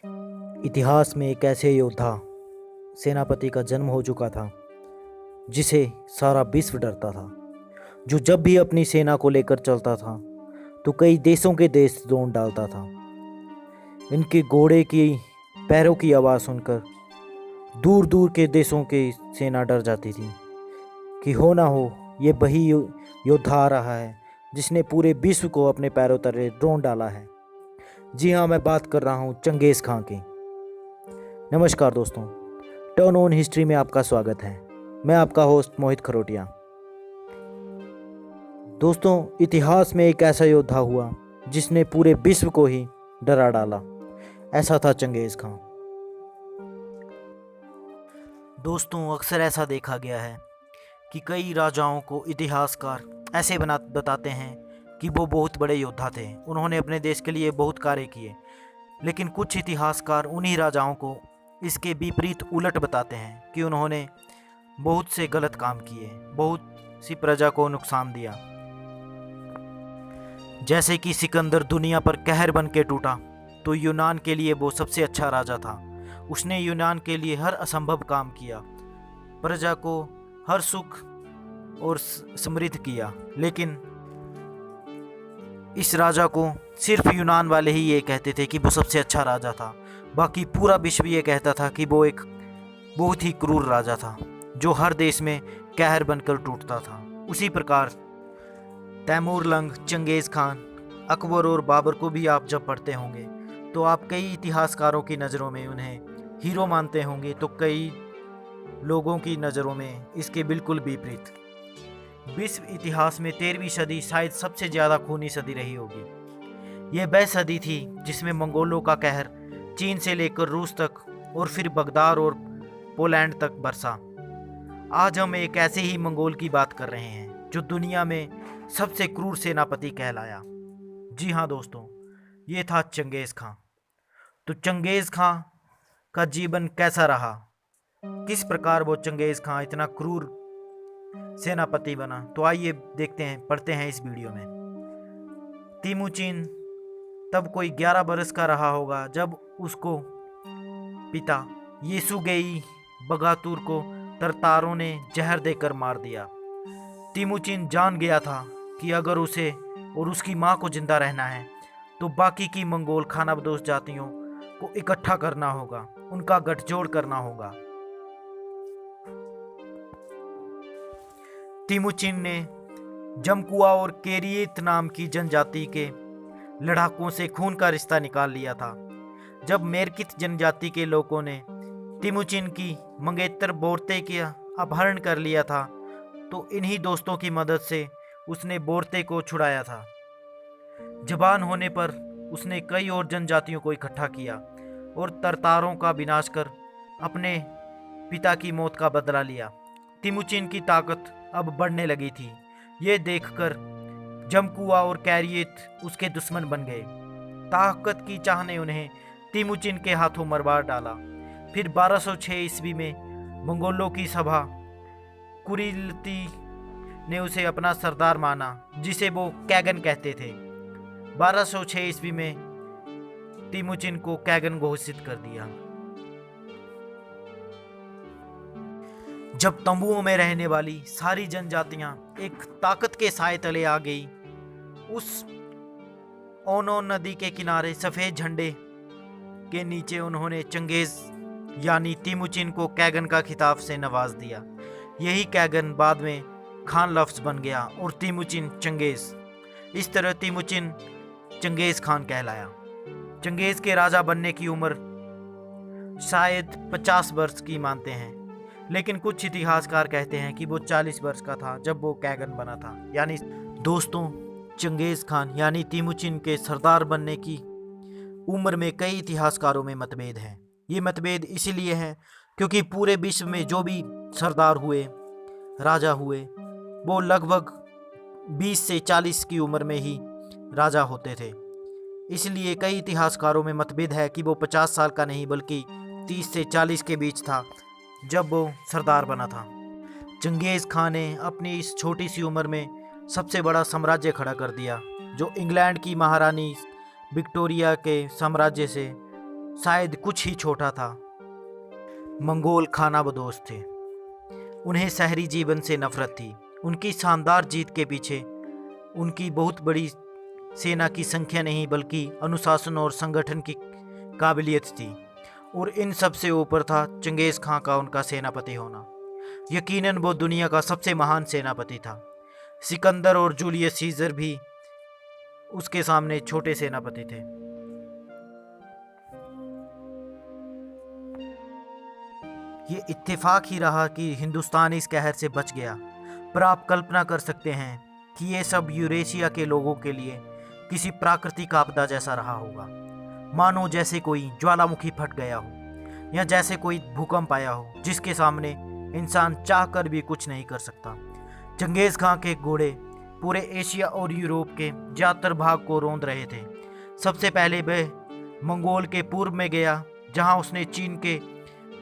इतिहास में एक ऐसे योद्धा सेनापति का जन्म हो चुका था जिसे सारा विश्व डरता था, जो जब भी अपनी सेना को लेकर चलता था तो कई देशों के देश दौड़ डालता था। इनके घोड़े की पैरों की आवाज़ सुनकर दूर दूर के देशों की सेना डर जाती थी कि हो ना हो ये वही योद्धा आ रहा है जिसने पूरे विश्व को अपने पैरों तले ड्रोन डाला है। जी हाँ, मैं बात कर रहा हूँ चंगेज़ खां की। नमस्कार दोस्तों, टर्न ऑन हिस्ट्री में आपका स्वागत है। मैं आपका होस्ट मोहित खरोटिया। दोस्तों, इतिहास में एक ऐसा योद्धा हुआ जिसने पूरे विश्व को ही डरा डाला। ऐसा था चंगेज़ खां। दोस्तों, अक्सर ऐसा देखा गया है कि कई राजाओं को इतिहासकार ऐसे बताते हैं कि वो बहुत बड़े योद्धा थे, उन्होंने अपने देश के लिए बहुत कार्य किए। लेकिन कुछ इतिहासकार उन्हीं राजाओं को इसके विपरीत उलट बताते हैं कि उन्होंने बहुत से गलत काम किए, बहुत सी प्रजा को नुकसान दिया। जैसे कि सिकंदर दुनिया पर कहर बन के टूटा तो यूनान के लिए वो सबसे अच्छा राजा था। उसने यूनान के लिए हर असंभव काम किया, प्रजा को हर सुख और समृद्ध किया। लेकिन इस राजा को सिर्फ यूनान वाले ही ये कहते थे कि वो सबसे अच्छा राजा था, बाकी पूरा विश्व ये कहता था कि वो एक बहुत ही क्रूर राजा था जो हर देश में कहर बनकर टूटता था। उसी प्रकार तैमूर लंग, चंगेज़ खान, अकबर और बाबर को भी आप जब पढ़ते होंगे तो आप कई इतिहासकारों की नज़रों में उन्हें हीरो मानते होंगे, तो कई लोगों की नज़रों में इसके बिल्कुल विपरीत। विश्व इतिहास में 13वीं सदी शायद सबसे ज़्यादा खूनी सदी रही होगी। यह वह सदी थी जिसमें मंगोलों का कहर चीन से लेकर रूस तक और फिर बगदाद और पोलैंड तक बरसा। आज हम एक ऐसे ही मंगोल की बात कर रहे हैं जो दुनिया में सबसे क्रूर सेनापति कहलाया। जी हाँ दोस्तों, ये था चंगेज़ खां। तो चंगेज़ खां का जीवन कैसा रहा, किस प्रकार वो चंगेज़ खां इतना क्रूर सेनापति बना, तो आइए देखते हैं, पढ़ते हैं इस वीडियो में। तिमुचिन तब कोई 11 बरस का रहा होगा जब उसको पिता येसुगेई बगातुर को तरतारों ने जहर देकर मार दिया। तिमुचिन जान गया था कि अगर उसे और उसकी मां को जिंदा रहना है तो बाकी की मंगोल खानाबदोश जातियों को इकट्ठा करना होगा, उनका गठजोड़ करना होगा। तिमुचिन ने जमकुआ और केरियत नाम की जनजाति के लड़ाकों से खून का रिश्ता निकाल लिया था। जब मेरकित जनजाति के लोगों ने तिमुचिन की मंगेतर बोरते का अपहरण कर लिया था तो इन्हीं दोस्तों की मदद से उसने बोरते को छुड़ाया था। जवान होने पर उसने कई और जनजातियों को इकट्ठा किया और तरतारों का विनाश कर अपने पिता की मौत का बदला लिया। तिमुचिन की ताकत अब बढ़ने लगी थी। ये देखकर जमकुआ और कैरियत उसके दुश्मन बन गए। ताकत की चाह ने उन्हें तिमुचिन के हाथों मरवा डाला। फिर 1206 ईस्वी में मंगोलों की सभा कुरिलती ने उसे अपना सरदार माना, जिसे वो कैगन कहते थे। 1206 ईस्वी में तिमुचिन को कैगन घोषित कर दिया। जब तंबुओं में रहने वाली सारी जनजातियां एक ताकत के साए तले आ गई, उस ओनो नदी के किनारे सफेद झंडे के नीचे उन्होंने चंगेज़ यानी तिमुचिन को कैगन का खिताब से नवाज दिया। यही कैगन बाद में खान लफ्ज बन गया और तिमुचिन चंगेज़। इस तरह तिमुचिन चंगेज़ खान कहलाया। चंगेज़ के राजा बनने की उम्र शायद 50 वर्ष की मानते हैं, लेकिन कुछ इतिहासकार कहते हैं कि वो 40 वर्ष का था जब वो कैगन बना था। यानी दोस्तों, चंगेज़ खान यानी तिमुचिन के सरदार बनने की उम्र में कई इतिहासकारों में मतभेद हैं। ये मतभेद इसीलिए हैं क्योंकि पूरे विश्व में जो भी सरदार हुए, राजा हुए, वो लगभग 20 से 40 की उम्र में ही राजा होते थे। इसलिए कई इतिहासकारों में मतभेद है कि वो 50 साल का नहीं बल्कि 30 से 40 के बीच था जब वो सरदार बना था। चंगेज़ खान ने अपनी इस छोटी सी उम्र में सबसे बड़ा साम्राज्य खड़ा कर दिया, जो इंग्लैंड की महारानी विक्टोरिया के साम्राज्य से शायद कुछ ही छोटा था। मंगोल खानाबदोश थे। उन्हें शहरी जीवन से नफरत थी। उनकी शानदार जीत के पीछे उनकी बहुत बड़ी सेना की संख्या नहीं बल्कि अनुशासन और संगठन की काबिलियत थी। और इन सब से ऊपर था चंगेज़ खां का उनका सेनापति होना। यकीनन वो दुनिया का सबसे महान सेनापति था। सिकंदर और जूलियस सीजर भी उसके सामने छोटे सेनापति थे। ये इत्तेफाक ही रहा कि हिंदुस्तान इस कहर से बच गया, पर आप कल्पना कर सकते हैं कि ये सब यूरेशिया के लोगों के लिए किसी प्राकृतिक आपदा जैसा रहा होगा। मानो जैसे कोई ज्वालामुखी फट गया हो या जैसे कोई भूकंप आया हो जिसके सामने इंसान चाहकर भी कुछ नहीं कर सकता। चंगेज़ खां के घोड़े पूरे एशिया और यूरोप के ज़्यादातर भाग को रौंद रहे थे। सबसे पहले वह मंगोल के पूर्व में गया, जहां उसने चीन के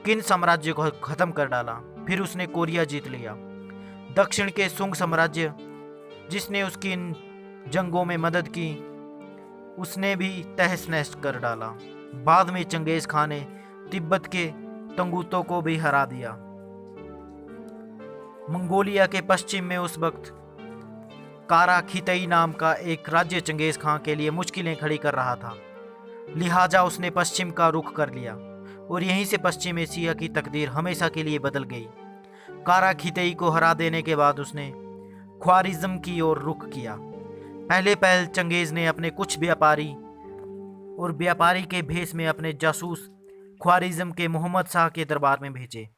किन साम्राज्य को खत्म कर डाला। फिर उसने कोरिया जीत लिया। दक्षिण के सुंग साम्राज्य, जिसने उसकी इन जंगों में मदद की, उसने भी तहस नहस कर डाला। बाद में चंगेज़ खां ने तिब्बत के तंगुतों को भी हरा दिया। मंगोलिया के पश्चिम में उस वक्त कारा खितई नाम का एक राज्य चंगेज़ खां के लिए मुश्किलें खड़ी कर रहा था। लिहाजा उसने पश्चिम का रुख कर लिया और यहीं से पश्चिम एशिया की तकदीर हमेशा के लिए बदल गई। कारा खितई को हरा देने के बाद उसने ख्वारिज़्म की ओर रुख किया। पहले चंगेज़ ने अपने कुछ व्यापारी के भेष में अपने जासूस ख्वारिज़्म के मोहम्मद शाह के दरबार में भेजे।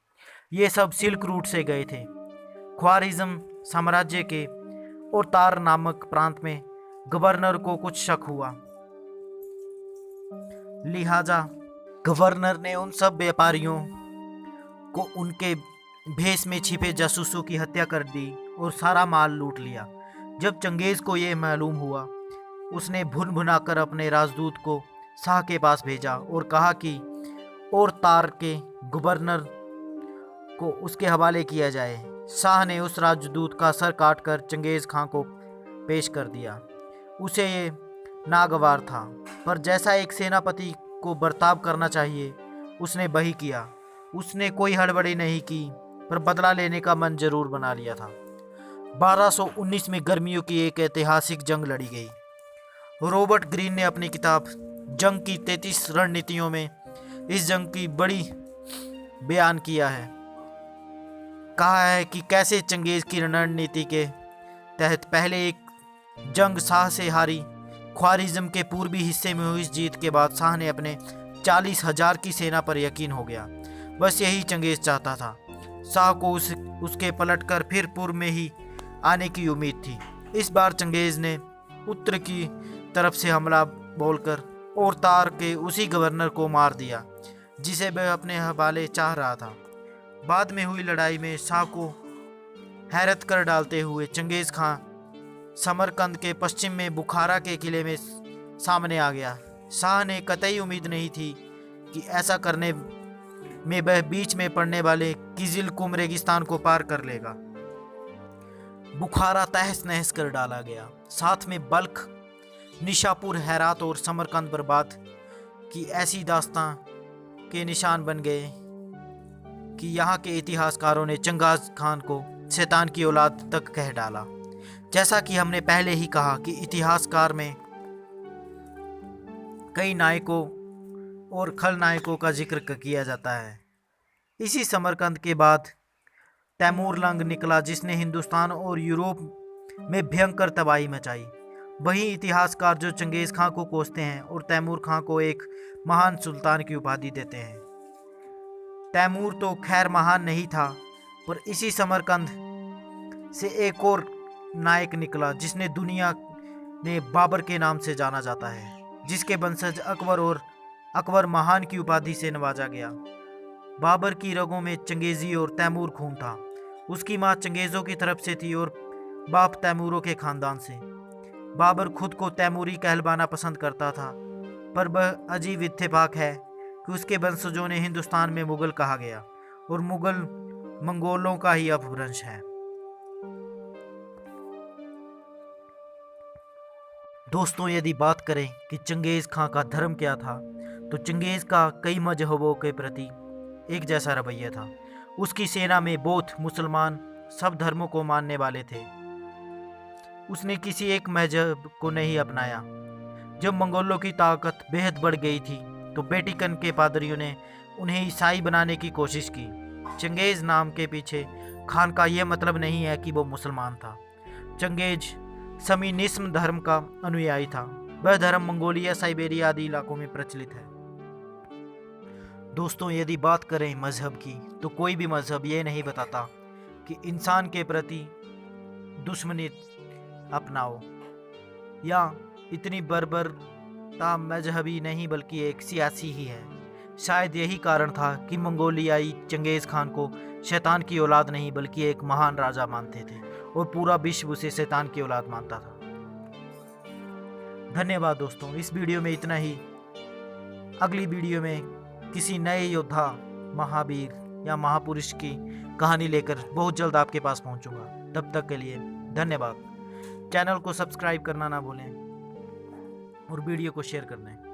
ये सब सिल्क रूट से गए थे। ख्वारिज़्म साम्राज्य के और तार नामक प्रांत में गवर्नर को कुछ शक हुआ। लिहाजा गवर्नर ने उन सब व्यापारियों को उनके भेष में छिपे जासूसों की हत्या कर दी और सारा माल लूट लिया। जब चंगेज़ को यह मालूम हुआ, उसने भुन भुनाकर अपने राजदूत को शाह के पास भेजा और कहा कि और तार के गवर्नर को उसके हवाले किया जाए। शाह ने उस राजदूत का सर काटकर चंगेज़ खां को पेश कर दिया। उसे ये नागवार था, पर जैसा एक सेनापति को बर्ताव करना चाहिए उसने वही किया। उसने कोई हड़बड़ी नहीं की, पर बदला लेने का मन जरूर बना लिया था। 1219 में गर्मियों की एक ऐतिहासिक जंग लड़ी गई। रॉबर्ट ग्रीन ने अपनी किताब जंग की 33 रणनीतियों में इस जंग की बड़ी बयान किया है। कहा है कि कैसे चंगेज़ की रणनीति के तहत पहले एक जंग शाह से हारी। ख्वारिज़्म के पूर्वी हिस्से में हुई इस जीत के बाद शाह ने अपने 40,000 की सेना पर यकीन हो गया। बस यही चंगेज़ चाहता था। शाह को उसके पलटकर फिर पूर्व में ही आने की उम्मीद थी। इस बार चंगेज़ ने उत्तर की तरफ से हमला बोलकर और तार के उसी गवर्नर को मार दिया जिसे वह अपने हवाले चाह रहा था। बाद में हुई लड़ाई में शाह को हैरत कर डालते हुए चंगेज़ खां समरकंद के पश्चिम में बुखारा के किले में सामने आ गया। शाह ने कतई उम्मीद नहीं थी कि ऐसा करने में वह बीच में पड़ने वाले किजिल कुम रेगिस्तान को पार कर लेगा। बुखारा तहस नहस कर डाला गया। साथ में बल्ख, निशापुर, हेरात और समरकंद बर्बाद की ऐसी दास्तां के निशान बन गए कि यहाँ के इतिहासकारों ने चंगेज़ खान को शैतान की औलाद तक कह डाला। जैसा कि हमने पहले ही कहा कि इतिहासकार में कई नायकों और खलनायकों का जिक्र किया जाता है। इसी समरकंद के बाद तैमूर लंग निकला, जिसने हिंदुस्तान और यूरोप में भयंकर तबाही मचाई। वही इतिहासकार जो चंगेज़ खां को कोसते हैं और तैमूर खां को एक महान सुल्तान की उपाधि देते हैं। तैमूर तो खैर महान नहीं था, पर इसी समरकंद से एक और नायक निकला जिसने दुनिया में बाबर के नाम से जाना जाता है, जिसके वंशज अकबर महान की उपाधि से नवाजा गया। बाबर की रगों में चंगेज़ी और तैमूर खून था। उसकी माँ चंगेज़ों की तरफ से थी और बाप तैमूरों के खानदान से। बाबर खुद को तैमूरी कहलवाना पसंद करता था, पर वह अजीब इत्तेफाक है कि उसके वंशजों ने हिंदुस्तान में मुगल कहा गया और मुगल मंगोलों का ही अपभ्रंश है। दोस्तों, यदि बात करें कि चंगेज़ खां का धर्म क्या था, तो चंगेज़ का कई मजहबों के प्रति एक जैसा रवैया था। उसकी सेना में बौद्ध, मुसलमान, सब धर्मों को मानने वाले थे। उसने किसी एक मजहब को नहीं अपनाया। जब मंगोलों की ताकत बेहद बढ़ गई थी तो वेटिकन के पादरियों ने उन्हें ईसाई बनाने की कोशिश की। चंगेज़ नाम के पीछे खान का यह मतलब नहीं है कि वो मुसलमान था। चंगेज़ शमीनिज्म धर्म का अनुयायी था। वह धर्म मंगोलिया, साइबेरिया आदि इलाकों में प्रचलित है। दोस्तों, यदि बात करें मजहब की तो कोई भी मजहब ये नहीं बताता कि इंसान के प्रति दुश्मनी अपनाओ, या इतनी बर्बरता मजहबी नहीं बल्कि एक सियासी ही है। शायद यही कारण था कि मंगोलियाई चंगेज़ खान को शैतान की औलाद नहीं बल्कि एक महान राजा मानते थे और पूरा विश्व उसे शैतान की औलाद मानता था। धन्यवाद दोस्तों, इस वीडियो में इतना ही। अगली वीडियो में किसी नए योद्धा, महावीर या महापुरुष की कहानी लेकर बहुत जल्द आपके पास पहुंचूंगा। तब तक के लिए धन्यवाद। चैनल को सब्सक्राइब करना ना भूलें और वीडियो को शेयर कर दें।